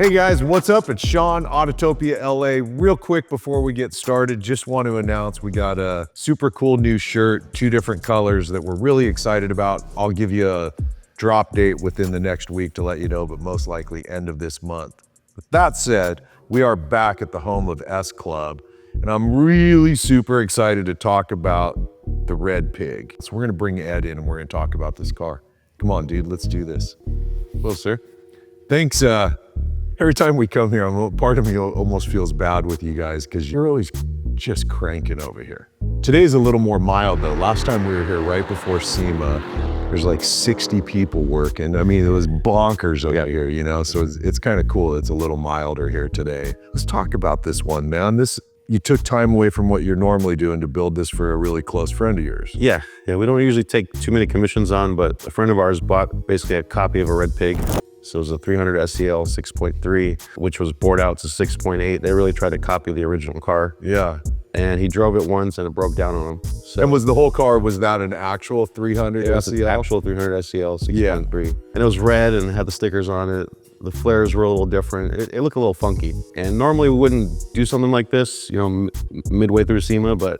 Hey guys, what's up? It's Sean, Autotopia LA. Real quick before we get started, just want to announce we got a super cool new shirt, 2 different colors that we're really excited about. I'll give you a drop date within the next week to let you know, but most likely end of this month. With that said, we are back at the home of S-Klub, and I'm really super excited to talk about the Red Pig. So we're gonna bring Ed in and we're gonna talk about this car. Come on, dude, let's do this. Well, sir. Thanks, every time we come here, part of me almost feels bad with you guys because you're always just cranking over here. Today's a little more mild though. Last time we were here right before SEMA, there's like 60 people working. I mean, it was bonkers out here, you know? So it's kind of cool. It's a little milder here today. Let's talk about this one, man. You took time away from what you're normally doing to build this for a really close friend of yours. Yeah, we don't usually take too many commissions on, but a friend of ours bought basically a copy of a Red Pig. So it was a 300 SEL 6.3, which was bored out to 6.8. They really tried to copy the original car. Yeah. And he drove it once and it broke down on him. So, and was the whole car, was that an actual 300 yeah, SEL? It's an actual 300 SEL 6.3. Yeah. And it was red and had the stickers on it. The flares were a little different. It looked a little funky. And normally we wouldn't do something like this, you know, midway through SEMA, but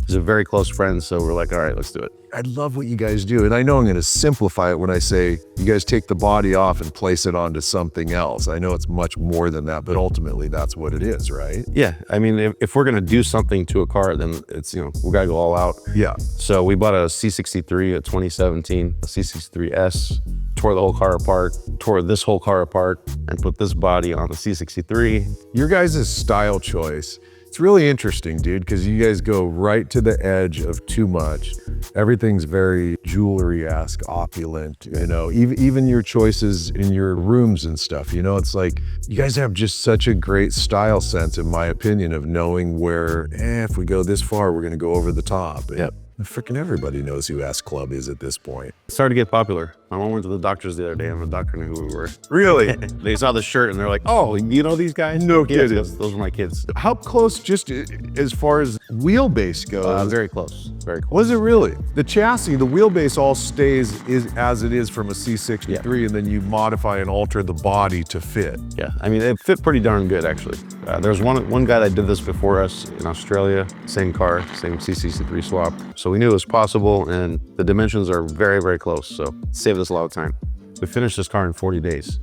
he's a very close friend, so we're like, all right, let's do it. I love what you guys do. And I know I'm gonna simplify it when I say you guys take the body off and place it onto something else. I know it's much more than that, but ultimately that's what it is, right? Yeah, I mean, if we're gonna do something to a car, then it's, you know, we gotta go all out. Yeah. So we bought a C63, a 2017, a C63S, tore the whole car apart, tore this whole car apart, and put this body on the C63. Your guys' style choice, it's really interesting, dude, because you guys go right to the edge of too much. Everything's very jewelry-esque, opulent, you know, even your choices in your rooms and stuff, you know, it's like, you guys have just such a great style sense, in my opinion, of knowing where, if we go this far, we're gonna go over the top. Yep. Freaking everybody knows who S-Klub is at this point. It started to get popular. My mom went to the doctors the other day and the doctor knew who we were. Really? They saw the shirt and they're like, oh, you know these guys? No Yes, kidding. yes, those are my kids. How close, just as far as wheelbase goes? Very close, very close. Was it really? The chassis, the wheelbase all stays as it is from a C63, and then you modify and alter the body to fit. Yeah, I mean, it fit pretty darn good, actually. There's one guy that did this before us in Australia, same car, same C63 swap. So we knew it was possible, and the dimensions are very, very close, so it saved us a lot of time. We finished this car in 40 days.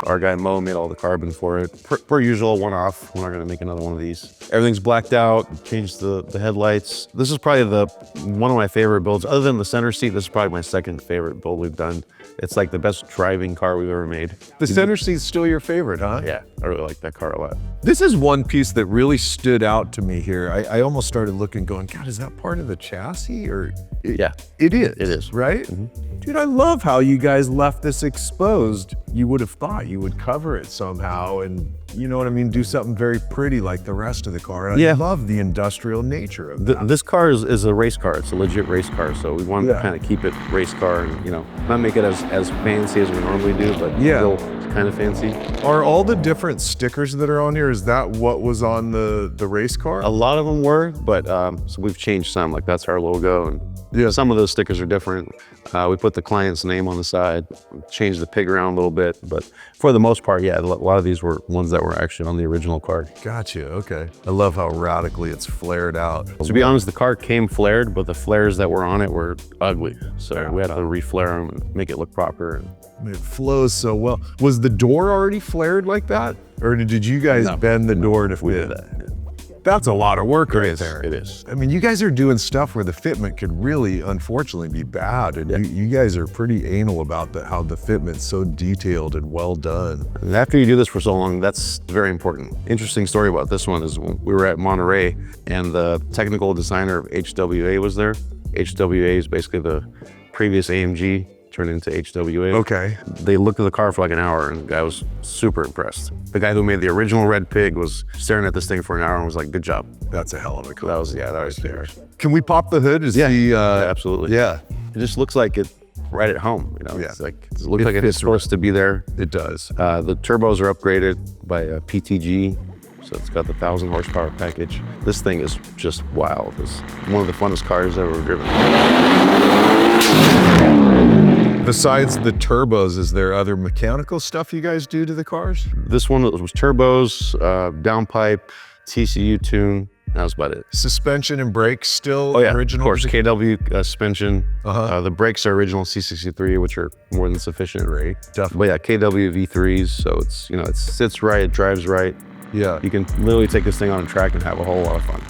Our guy Mo made all the carbon for it. Per usual, one-off. We're not gonna make another one of these. Everything's blacked out, changed the headlights. This is probably one of my favorite builds. Other than the center seat, this is probably my second favorite build we've done. It's like the best driving car we've ever made. The center seat's still your favorite, huh? Yeah, I really like that car a lot. This is one piece that really stood out to me here. I almost started looking, going, God, is that part of the chassis? Or Yeah. It is. It is. Right? Mm-hmm. Dude, I love how you guys left this exposed. You would have thought you would cover it somehow and, you know what I mean, do something very pretty like the rest of the car. And I love the industrial nature of that. This car is a race car. It's a legit race car. So we wanted to kind of keep it race car and, you know, not make it as fancy as we normally do, but still kind of fancy. Are all the different stickers that are on here, is that what was on the race car? A lot of them were, but so we've changed some. Like that's our logo, and some of those stickers are different. We put the client's name on the side, changed the pig around a little bit, but for the most part, yeah, a lot of these were ones that were actually on the original car. Gotcha, okay. I love how radically it's flared out. To be honest, the car came flared, but the flares that were on it were ugly. So we had to re-flare them and make it look proper. It flows so well. Was the door already flared like that? Or did you guys bend the door to fit? We did that. That's a lot of work right there. It is. I mean, you guys are doing stuff where the fitment could really, unfortunately, be bad. And you guys are pretty anal about how the fitment's so detailed and well done. And after you do this for so long, that's very important. Interesting story about this one is when we were at Monterey and the technical designer of HWA was there. HWA is basically the previous AMG turned into HWA. Okay. They looked at the car for like an hour and the guy was super impressed. The guy who made the original Red Pig was staring at this thing for an hour and was like, good job. That's a hell of a car. That was there. Can we pop the hood? Absolutely. Yeah. It just looks like it right at home, you know? Yeah. It's like, it looks like it's supposed to be there. It does. The turbos are upgraded by PTG. So it's got the 1,000 horsepower package. This thing is just wild. It's one of the funnest cars I've ever driven. Besides the turbos, is there other mechanical stuff you guys do to the cars? This one was turbos, downpipe, TCU tune. That was about it. Suspension and brakes still original? Of course, KW suspension. The brakes are original C63, which are more than sufficient. Great, definitely. But yeah, KW V3s, so it's, it sits right, it drives right. Yeah. You can literally take this thing on a track and have a whole lot of fun.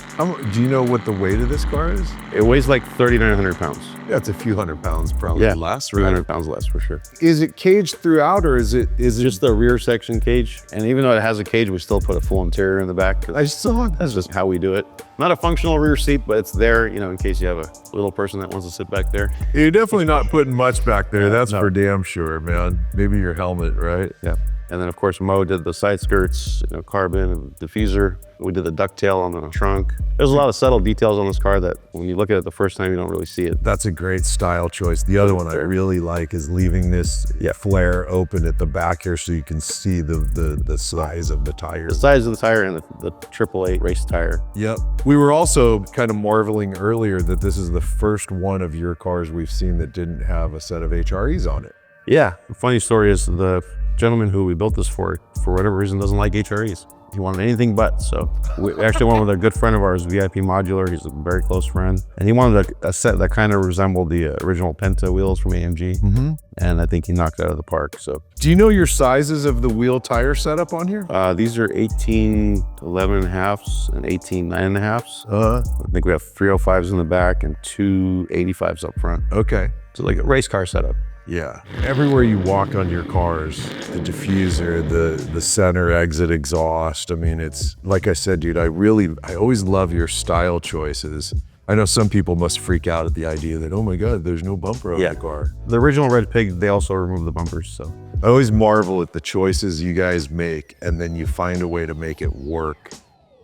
Do you know what the weight of this car is? It weighs like 3,900 pounds. Yeah, it's a few hundred pounds probably less, right? 300 pounds less for sure. Is it caged throughout, or is it Just the rear section cage. And even though it has a cage, we still put a full interior in the back. I saw that. That's just how we do it. Not a functional rear seat, but it's there, in case you have a little person that wants to sit back there. You're definitely not putting much back there. That's for damn sure, man. Maybe your helmet, right? Yeah. And then of course Mo did the side skirts, carbon and diffuser. We did the ducktail on the trunk. There's a lot of subtle details on this car that when you look at it the first time, you don't really see it. That's a great style choice. The other one I really like is leaving this flare open at the back here so you can see the size of the tires. The size of the tire and the 888 race tire. Yep. We were also kind of marveling earlier that this is the first one of your cars we've seen that didn't have a set of HREs on it. Yeah. The funny story is the gentleman who we built this for whatever reason, doesn't like HREs. He wanted anything but, so we actually went with a good friend of ours, VIP Modular. He's a very close friend. And he wanted a set that kind of resembled the original Penta wheels from AMG. And I think he knocked it out of the park, so. Do you know your sizes of the wheel tire setup on here? These are 18 11.5s and 18 9.5s. I think we have 305s in the back and 2 85s up front. Okay. So like a race car setup. Yeah. Everywhere you walk on your cars, the diffuser, the center exit exhaust. I mean, it's like I said, dude, I always love your style choices. I know some people must freak out at the idea that, oh my God, there's no bumper on the car. The original Red Pig, they also removed the bumpers, so. I always marvel at the choices you guys make and then you find a way to make it work.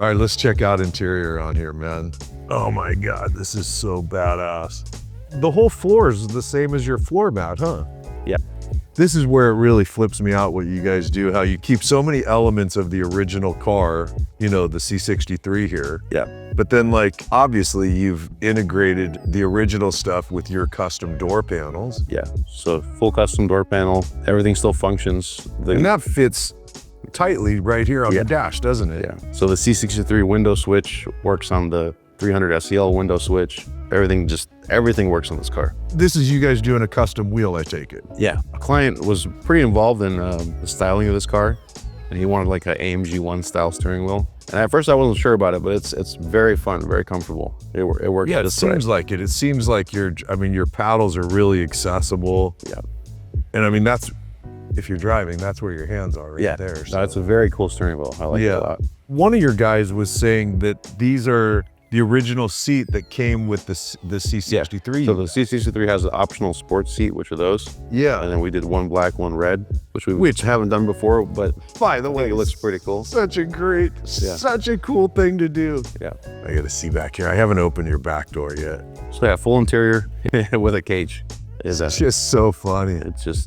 All right, let's check out interior on here, man. Oh my God, this is so badass. The whole floor is the same as your floor mat, huh? Yeah. This is where it really flips me out what you guys do, how you keep so many elements of the original car, the C63 here. Yeah. But then obviously you've integrated the original stuff with your custom door panels. Yeah, so full custom door panel, everything still functions. And that fits tightly right here on the dash, doesn't it? Yeah, so the C63 window switch works on the 300 SEL window switch. Everything works on this car. This is you guys doing a custom wheel, I take it. Yeah, a client was pretty involved in the styling of this car, and he wanted like an AMG 1 style steering wheel. And at first I wasn't sure about it, but it's very fun, very comfortable. It works. Yeah, it seems like it. It seems like your paddles are really accessible. Yeah. And I mean, if you're driving, that's where your hands are right there. So. No, it's a very cool steering wheel. I like it a lot. One of your guys was saying that these are the original seat that came with the C63. Yeah. So the C63 has an optional sports seat, which are those. Yeah. And then we did one black, one red, which haven't done before, but by the way, it looks pretty cool. Such a cool thing to do. Yeah. I gotta see back here. I haven't opened your back door yet. So yeah, full interior with a cage. It's just so funny.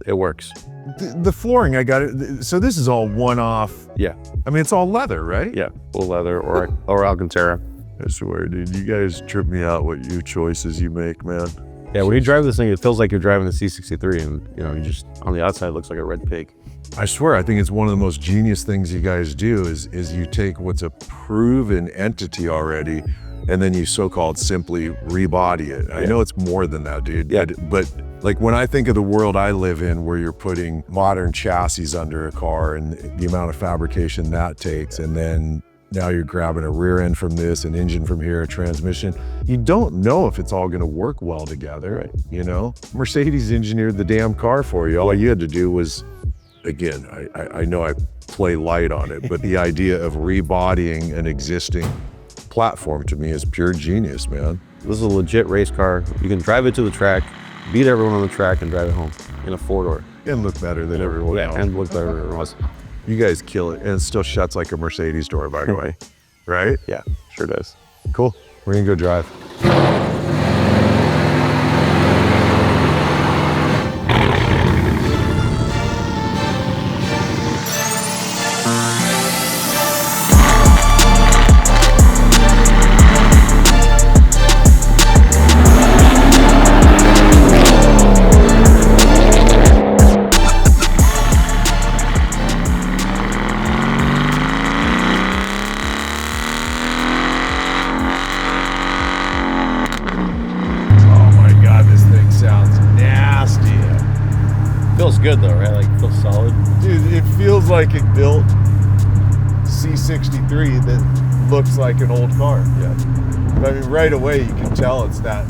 It works. The flooring, I got it. So this is all one-off. Yeah. I mean, it's all leather, right? Yeah, full leather or Alcantara. I swear, dude, you guys trip me out what you choices you make, man. Yeah, when you drive this thing, it feels like you're driving the C63 and, you just, on the outside, it looks like a red pig. I swear, I think it's one of the most genius things you guys do is you take what's a proven entity already and then you so-called simply rebody it. I know it's more than that, dude. Yeah. But like when I think of the world I live in where you're putting modern chassis under a car and the amount of fabrication that takes, and then now you're grabbing a rear end from this, an engine from here, a transmission. You don't know if it's all gonna work well together, right? Mercedes engineered the damn car for you. All you had to do was, again, I know I play light on it, but the idea of rebodying an existing platform to me is pure genius, man. This is a legit race car. You can drive it to the track, beat everyone on the track, and drive it home in a 4-door. And look better than everyone else. And look better than everyone else. You guys kill it. And it still shuts like a Mercedes door, by the way. Right? Yeah, sure does. Cool. We're gonna go drive. good though, right? Like it feels solid. Dude, it feels like it built C63 that looks like an old car. Yeah. But I mean, right away you can tell it's that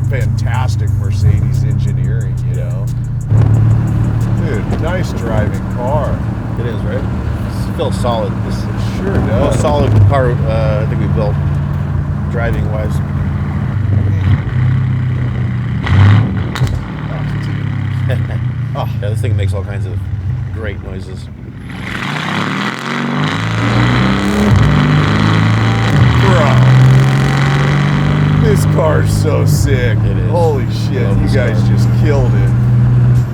fantastic Mercedes engineering, you know. Dude, nice driving car. It is, right? It feels solid. This Sure most does. solid car I think we built, driving wise. Oh. Yeah, this thing makes all kinds of great noises. Bro, this car's so sick. It is. Holy shit, Love you this guys car. just killed it.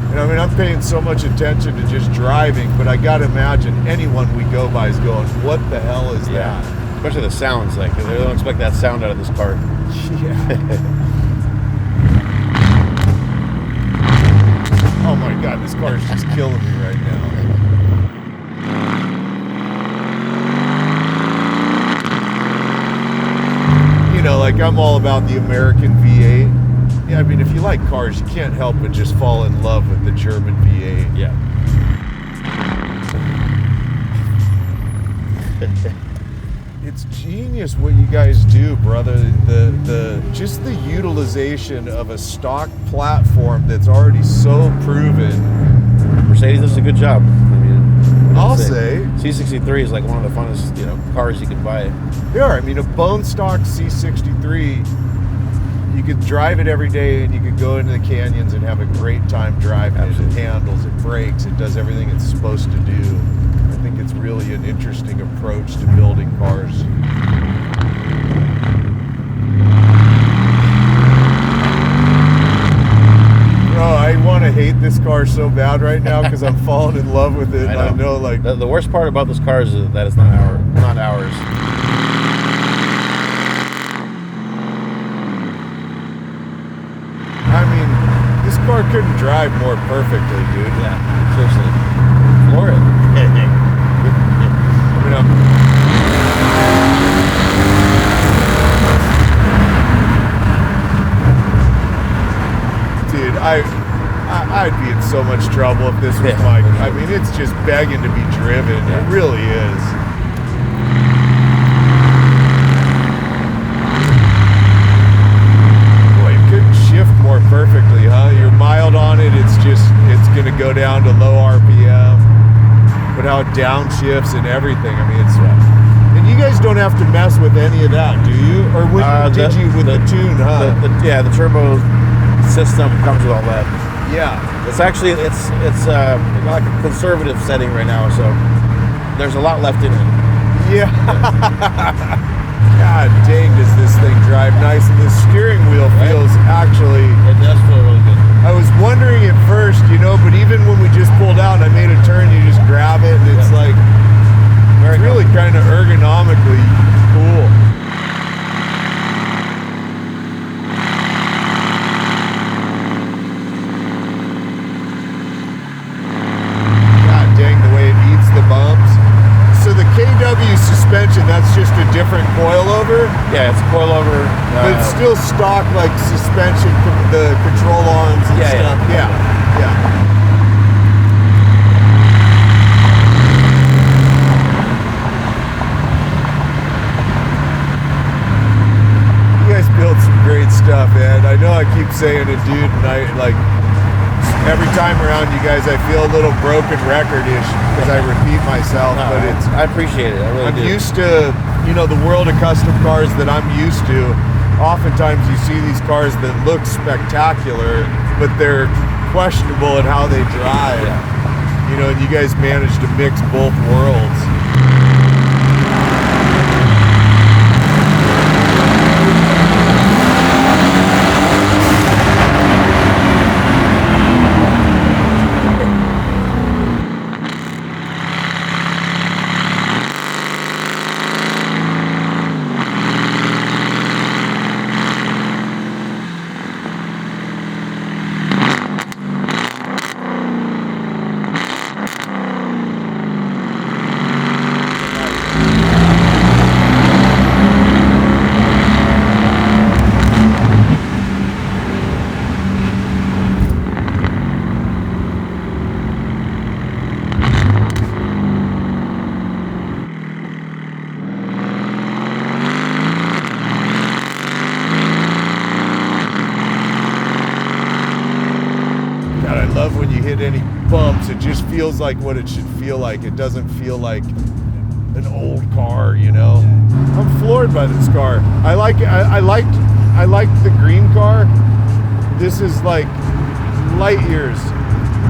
And I mean, I'm paying so much attention to just driving, but I gotta imagine anyone we go by is going, what the hell is that? Especially the sounds, like they don't expect that sound out of this car. Yeah. Oh my God, this car is just killing me right now. You know, like I'm all about the American V8. Yeah, I mean, if you like cars, you can't help but just fall in love with the German V8. Yeah. It's genius what you guys do, brother. The just the utilization of a stock platform that's already so proven. Mercedes does a good job. I mean, I'll say. C63 is like one of the funnest, cars you can buy. Yeah, I mean, a bone stock C63, you could drive it every day and you could go into the canyons and have a great time driving it. It handles, it brakes, it does everything it's supposed to do. I think it's really an interesting approach to building cars. Bro, I want to hate this car so bad right now because I'm falling in love with it. I know, like the worst part about this car is that it's not ours. I mean, this car couldn't drive more perfectly, dude. Yeah, seriously. Floor it. I mean, dude, I'd be in so much trouble if this was my. I mean, it's just begging to be driven. Yeah. It really is. Boy, it couldn't shift more perfectly, huh? You're mild on it. It's gonna go down to low RPM. But how it downshifts and everything. I mean, it's. And you guys don't have to mess with any of that, do you? Or did you with the tune, huh? The turbo system comes with all that. Yeah. It's actually it's like a conservative setting right now, so there's a lot left in it. Yeah. God dang, does this thing drive nice, and the steering wheel feels actually. It does feel really good. I was wondering at first, but even when we just pulled out, I made a turn, you just grab it, and it's like Very really kind of ergonomically cool. God dang, the way it eats the bumps. So the KW suspension, that's just a different coilover? Yeah, it's coilover. But it's still stock like suspension from the control arms and stuff. Yeah. You guys build some great stuff, man. I know I keep saying it, dude, and I like every time around you guys I feel a little broken record-ish because I repeat myself, but it's I appreciate it. I really I'm do. used to, the world of custom cars that I'm used to. Oftentimes you see these cars that look spectacular, but they're questionable in how they drive. Yeah. And you guys manage to mix both worlds. feels like what it should feel like. It doesn't feel like an old car, you know. I'm floored by this car. I liked the green car. This is like light years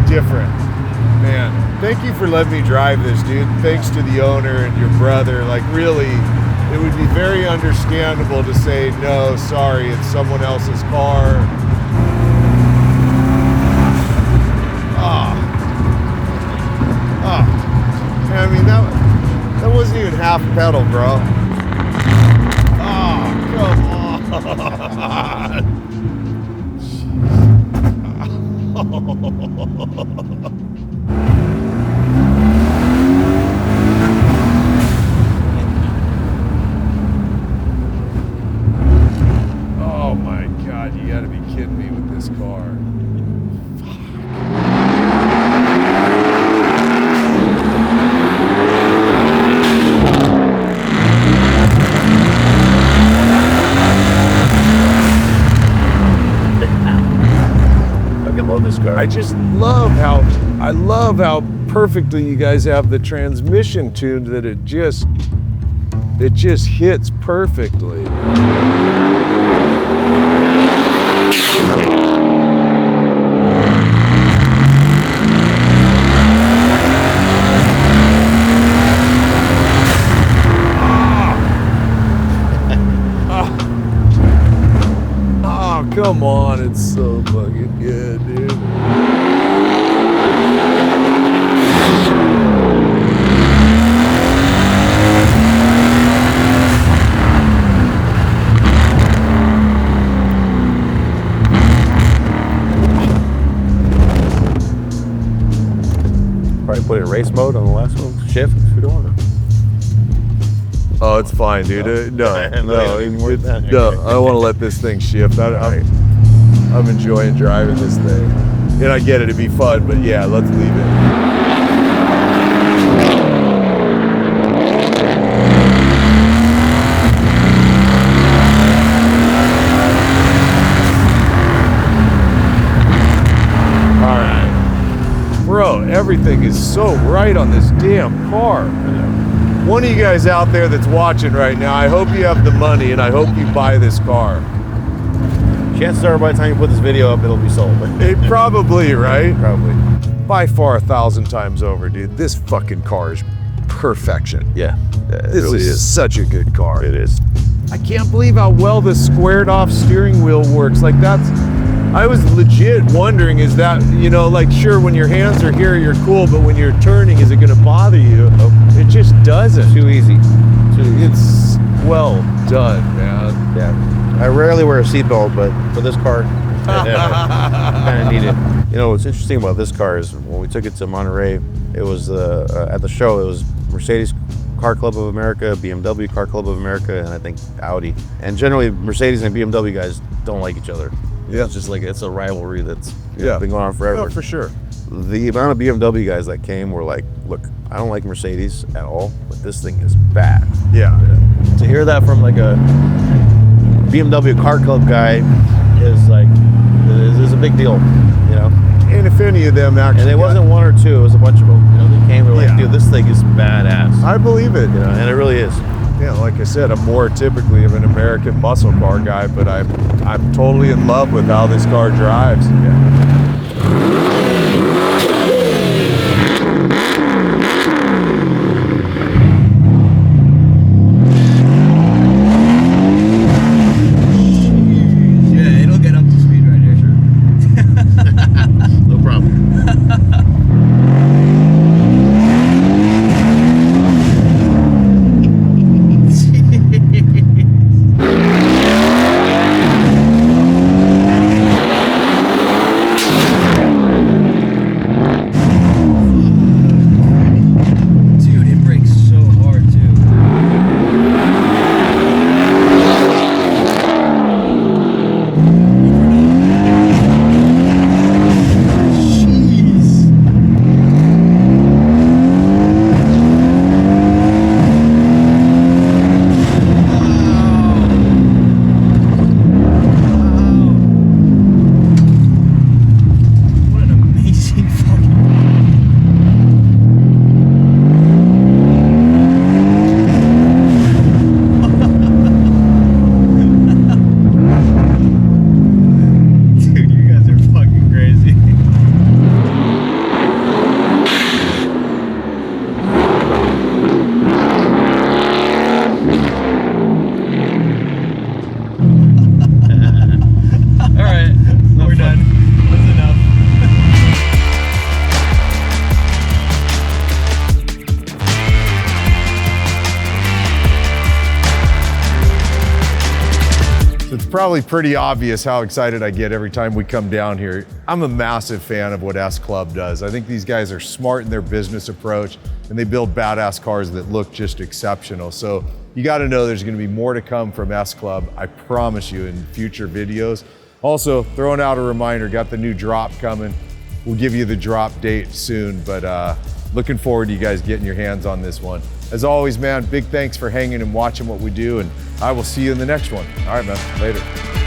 different. Man, thank you for letting me drive this, dude. Thanks to the owner and your brother. Like, really, it would be very understandable to say, no, sorry, it's someone else's car. I mean, that wasn't even half pedal, bro. Oh, come on. Oh my God, you gotta be kidding me with this car. This car. I just love how perfectly you guys have the transmission tuned, that it just hits perfectly. Oh, come on, it's so fucking good, dude. Probably put it in race mode on the last one. Shift if you don't want to. Oh, it's fine, dude. No, I don't want to let this thing shift. I'm enjoying driving this thing. And I get it, it'd be fun, but yeah, let's leave it. All right. Bro, everything is so right on this damn car. One of you guys out there that's watching right now, I hope you have the money and I hope you buy this car. Chances are by the time you put this video up, it'll be sold. It probably, right? Probably. By far 1,000 times over, dude. This fucking car is perfection. Yeah. This really is such a good car. It is. I can't believe how well the squared off steering wheel works. Like, I was legit wondering, is that, you know, like, sure, when your hands are here, you're cool, but when you're turning, is it gonna bother you? It just doesn't. Too easy. It's well done, man. Yeah. I rarely wear a seatbelt, but for this car, kind of need it. You know, what's interesting about this car is when we took it to Monterey, it was at the show, it was Mercedes Car Club of America, BMW Car Club of America, and I think Audi. And generally, Mercedes and BMW guys don't like each other. Yeah. It's just like, it's a rivalry that's been going on forever. No, for sure. The amount of BMW guys that came were like, look, I don't like Mercedes at all, but this thing is bad. Yeah. To hear that from like a BMW Car Club guy is like, is a big deal, you know? And if any of them actually... And it wasn't one or two, it was a bunch of them. You know, they came, they were like, dude, this thing is badass. I believe it. You know, and it really is. Yeah, like I said, I'm more typically of an American muscle car guy, but I'm totally in love with how this car drives. Yeah. probably pretty obvious how excited I get every time we come down here. I'm a massive fan of what S-Klub does. I think these guys are smart in their business approach, and they build badass cars that look just exceptional. So you got to know there's going to be more to come from S-Klub, I promise you, in future videos. Also, throwing out a reminder, got the new drop coming. We'll give you the drop date soon, but looking forward to you guys getting your hands on this one. As always, man, big thanks for hanging and watching what we do, and I will see you in the next one. All right, man, later.